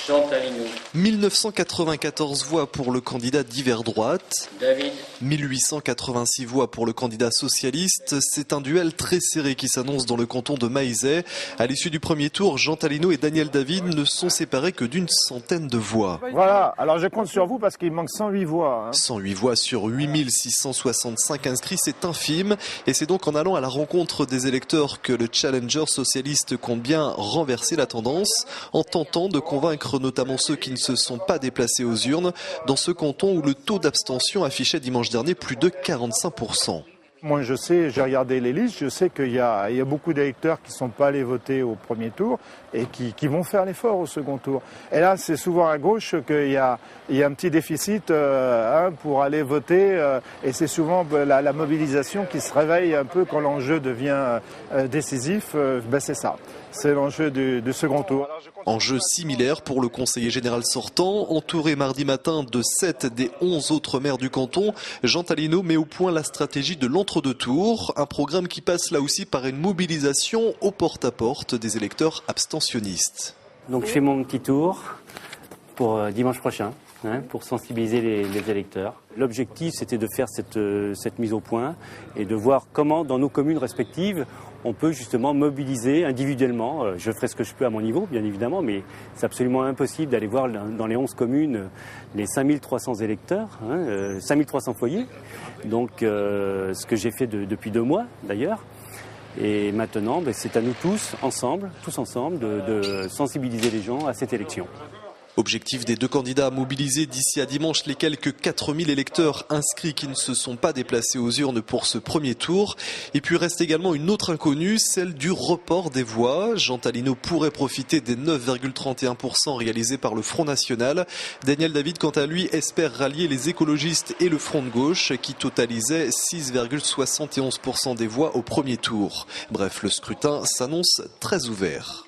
Jean Talinou. 1994 voix pour le candidat d'hiver droite. David. 1886 voix pour le candidat socialiste. C'est un duel très serré qui s'annonce dans le canton de Maillezais. À l'issue du premier tour, Jean Talinou et Daniel David ne sont séparés que d'une centaine de voix. Voilà, alors je compte sur vous parce qu'il manque 108 voix. 108 voix sur 8665 inscrits, c'est infime. Et c'est donc en allant à la rencontre des électeurs que le challenger socialiste compte bien renverser la tendance, en tentant de convaincre notamment ceux qui ne se sont pas déplacés aux urnes, dans ce canton où le taux d'abstention affichait dimanche dernier plus de 45%. Moi je sais, j'ai regardé les listes, je sais qu'il y a beaucoup d'électeurs qui ne sont pas allés voter au premier tour et qui vont faire l'effort au second tour. Et là c'est souvent à gauche qu'il y a un petit déficit pour aller voter et c'est souvent la mobilisation qui se réveille un peu quand l'enjeu devient décisif. C'est ça, c'est l'enjeu du second tour. Enjeu similaire pour le conseiller général sortant, entouré mardi matin de 7 des 11 autres maires du canton. Jean Talinou met au point la stratégie de l'entre-deux tours, un programme qui passe là aussi par une mobilisation au porte-à-porte des électeurs abstentionnistes. Donc je fais mon petit tour pour dimanche prochain, pour sensibiliser les électeurs. L'objectif c'était de faire cette mise au point et de voir comment dans nos communes respectives on peut justement mobiliser individuellement. Je ferai ce que je peux à mon niveau, bien évidemment, mais c'est absolument impossible d'aller voir dans les 11 communes les 5300 électeurs, 5300 foyers. Donc, ce que j'ai fait depuis 2 mois, d'ailleurs. Et maintenant, c'est à nous tous ensemble, de sensibiliser les gens à cette élection. Objectif des deux candidats, mobiliser d'ici à dimanche les quelques 4000 électeurs inscrits qui ne se sont pas déplacés aux urnes pour ce premier tour. Et puis reste également une autre inconnue, celle du report des voix. Jean Talinou pourrait profiter des 9,31% réalisés par le Front National. Daniel David, quant à lui, espère rallier les écologistes et le Front de gauche qui totalisaient 6,71% des voix au premier tour. Bref, le scrutin s'annonce très ouvert.